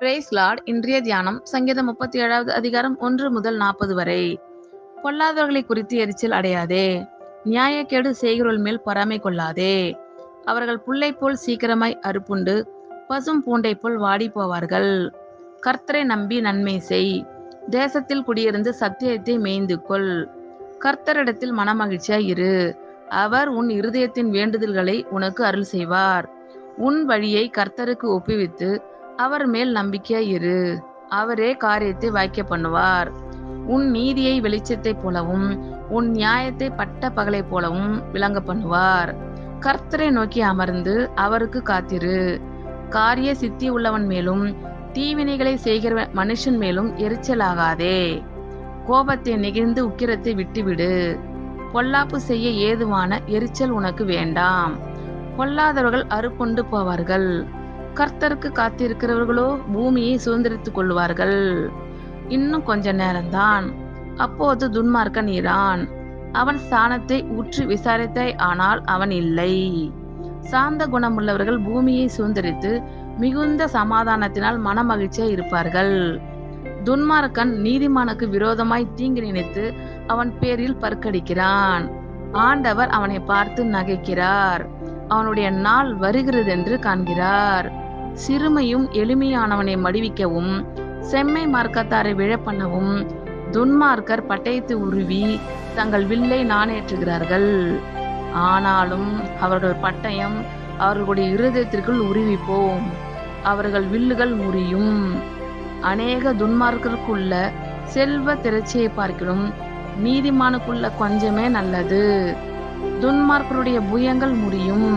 Price Lord. இன்றைய தியானம் சங்கீதம் 37வது அதிகாரம் 1 முதல் 40 வரை. பொல்லாதவர்களை குறித்து எரிச்சல் அடையாதே, நியாயக்கேடு செய்கிறவர்கள் மேல் பொறாமை கொள்ளாதே. அவர்கள் புல்லை போல் சீக்கிரமாய் அறுப்புண்டு பசும் பூண்டை போல் வாடி போவார்கள். கர்த்தரை நம்பி நன்மை செய், தேசத்தில் குடியிருந்து சத்தியத்தை மேய்ந்து கொள். கர்த்தரிடத்தில் மனமகிழ்ச்சியாய் இரு, அவர் உன் இருதயத்தின் வேண்டுதல்களை உனக்கு அருள் செய்வார். உன் வழியை கர்த்தருக்கு ஒப்புவித்து அவர் மேல் நம்பிக்கையாய் இரு, அவரே காரியத்தை வாய்க்க பண்ணுவார். உன் நீதியை வெளிச்சத்தைப் போலவும் உன் நியாயத்தை பட்ட பகலை போலவும் விளங்க பண்ணுவார். கர்த்தரை நோக்கி அமர்ந்து அவருக்கு காத்திரு. காரிய சித்தி உள்ளவன் மேலும் தீவினைகளை செய்கிற மனுஷன் மேலும் எரிச்சலாகாதே. கோபத்தை நெகிழ்ந்து உக்கிரத்தை விட்டுவிடு. பொல்லாப்பு செய்ய ஏதுவான எரிச்சல் உனக்கு வேண்டாம். பொல்லாதவர்கள் அறுப்புண்டு போவார்கள். கர்த்தருக்கு காத்திருக்கிறவர்களோ பூமியை சுதந்திரித்துக் கொள்வார்கள். இன்னும் கொஞ்ச நேரம்தான், அப்போது துன்மார்க்கன் ஈரான். அவன் ஸ்தானத்தை ஊற்றி விசாரித்தாய், ஆனால் அவன் இல்லை. சாந்த குணமுள்ளவர்கள் பூமியை சுதந்திரித்து மிகுந்த சமாதானத்தினால் மனமகிழ்ச்சியாய் இருப்பார்கள். துன்மார்க்கன் நீதிமானுக்கு விரோதமாய் தீங்கு நினைத்து அவன் பேரில் பற்கடிக்கிறான். ஆண்டவர் அவனை பார்த்து நகைக்கிறார், அவனுடைய நாள் வருகிறது என்று காண்கிறார். சிறுமையும் எளிமையானவனை மடிவிக்கவும் செம்மை மார்க்கத்தாரை விழப்பண்ணவும் துன்மார்க்கர் பட்டயத்தை உருவி தங்கள் வில்லை நாணேற்றுகிறார்கள். ஆனாலும் அவர்கள் பட்டயம் அவர்களுடைய இருதயத்திற்குள் உருவிப்போம், அவர்கள் வில்லுகள் முறியும். அநேக துன்மார்க்கருக்குள்ள செல்வ திரட்சியை பார்க்கிலும் நீதிமானுக்குள்ள கொஞ்சமே நல்லது. துன்மார்க்கருடைய புயங்கள் முறியும்,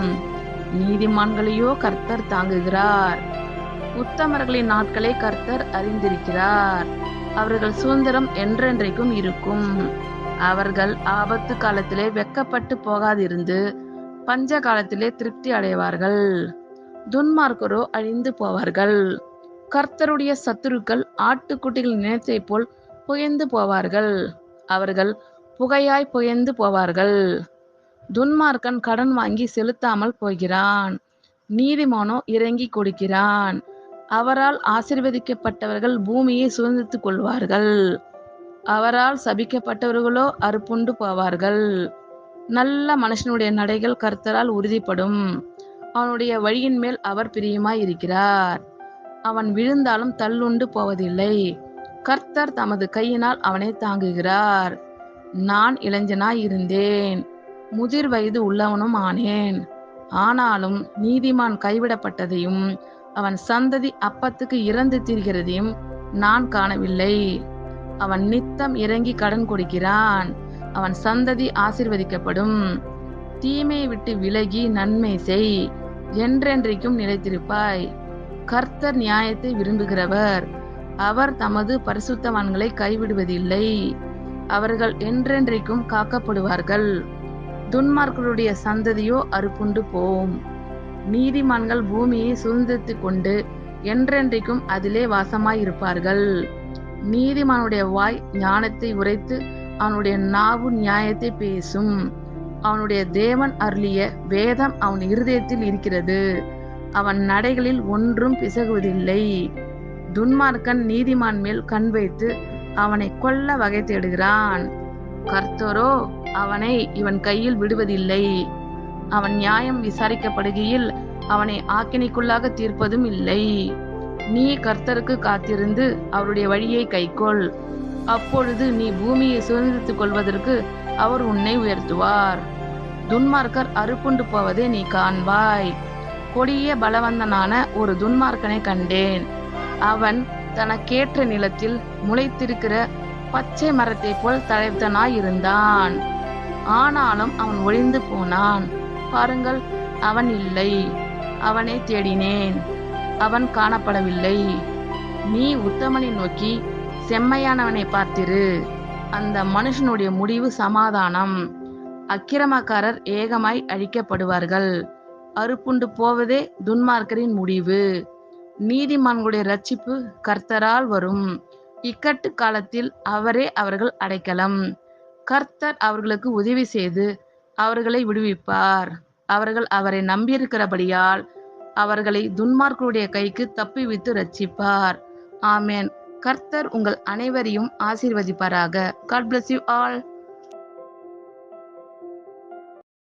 நீதிமான்களையோ கர்த்தர் தாங்குகிறார். உத்தமர்களின் நாட்களை கர்த்தர் அறிந்திருக்கிறார், அவர்கள் சுதந்திரம் என்றென்றைக்கும் இருக்கும். அவர்கள் ஆபத்து காலத்திலே வெட்கப்பட்டு போகாதிருந்து பஞ்ச காலத்திலே திருப்தி அடைவார்கள். துன்மார்க்கரோ அழிந்து போவார்கள். கர்த்தருடைய சத்துருக்கள் ஆட்டுக்குட்டிகள் நினைத்தை போல் புயந்து போவார்கள், அவர்கள் புகையாய் புயந்து போவார்கள். துன்மார்க்கன் கடன் வாங்கி செலுத்தாமல் போகிறான், நீதிமானோ இறங்கி கொடுக்கிறான். அவரால் ஆசீர்வதிக்கப்பட்டவர்கள் பூமியை சுதந்திரித்துக் கொள்வார்கள், அவரால் சபிக்கப்பட்டவர்களோ அறுப்புண்டு போவார்கள். நல்ல மனுஷனுடைய நடைகள் கர்த்தரால் உறுதிப்படும், அவனுடைய வழியின் மேல் அவர் பிரியமாய் இருக்கிறார். அவன் விழுந்தாலும் தள்ளுண்டு போவதில்லை, கர்த்தர் தமது கையினால் அவனை தாங்குகிறார். நான் இளைஞனாய் இருந்தேன், முதிர் வயது உள்ளவனும் ஆனேன். ஆனாலும் நீதிமான் கைவிடப்பட்டதையும் அவன் சந்ததி அப்பத்துக்கு இறந்து தீர்கிறதையும் நான் காணவில்லை. அவன் நித்தம் இறங்கி கடன் கொடுக்கிறான், அவன் சந்ததி ஆசீர்வதிக்கப்படும். தீமையை விட்டு விலகி நன்மை செய், என்றென்றைக்கும் நிலைத்திருப்பாய். கர்த்தர் நியாயத்தை விரும்புகிறவர், அவர் தமது பரிசுத்தவான்களை கைவிடுவதில்லை. அவர்கள் என்றென்றைக்கும் காக்கப்படுவார்கள். துன்மார்க்கருடைய சந்ததியோ அறுப்புண்டு போம். நீதிமான்கள் பூமியை சுதந்திரித்துக் கொண்டு என்றென்றைக்கும் அதிலே வாசமாயிருப்பார்கள். நீதிமானுடைய வாய் ஞானத்தை உரைத்து அவனுடைய நாவு நியாயத்தை பேசும். அவனுடைய தேவன் அருளிய வேதம் அவன் இருதயத்தில் இருக்கிறது, அவன் நடைகளில் ஒன்றும் பிசகுவதில்லை. துன்மார்க்கன் நீதிமான் மேல் கண் வைத்து அவனை கொல்ல வகை தேடுகிறான், கர்த்தரோ அவனை இவன் கையில் விடுவதில்லை. அவன் நியாயம் விசாரிக்கப்படுகையில் அவனை ஆக்கினைக்குள்ளாக தீர்ப்பதும் இல்லை. நீ கர்த்தருக்கு காத்திருந்து அவருடைய வழியை கைக்கொள், அப்பொழுது நீ பூமியை சுதந்திரித்துக் கொள்வதற்கு அவர் உன்னை உயர்த்துவார். துன்மார்க்கர் அறுப்புண்டு போவதை நீ காண்பாய். கொடிய பலவந்தனான ஒரு துன்மார்க்கனை கண்டேன், அவன் தனக்கேற்ற நிலத்தில் முளைத்திருக்கிற பச்சை மரத்தை போல் தழைத்தனாயிருந்தான். ஆனாலும் அவன் ஒழிந்து போனான். பாருங்கள், அவன் இல்லை, அவனை தேடினேன், அவன் காணப்படவில்லை. நீ உத்தமனை நோக்கி செம்மையானவனை பார்த்திரு, அந்த மனுஷனுடைய முடிவு சமாதானம். அக்கிரமக்காரர் ஏகமாய் அழிக்கப்படுவார்கள், அறுப்புண்டு போவதே துன்மார்க்கரின் முடிவு. நீதிமான்களுடைய இரட்சிப்பு கர்த்தரால் வரும், இக்கட்டு காலத்தில் அவரே அவர்கள் அடைக்கலம். கர்த்தர் அவர்களுக்கு உதவி செய்து அவர்களை விடுவிப்பார். அவர்கள் அவரை நம்பியிருக்கிறபடியால் அவர்களை துன்மார்க்கருடைய கைக்கு தப்பிவித்து ரட்சிப்பார். ஆமென். கர்த்தர் உங்கள் அனைவரையும் ஆசீர்வதிப்பாராக. God bless you all.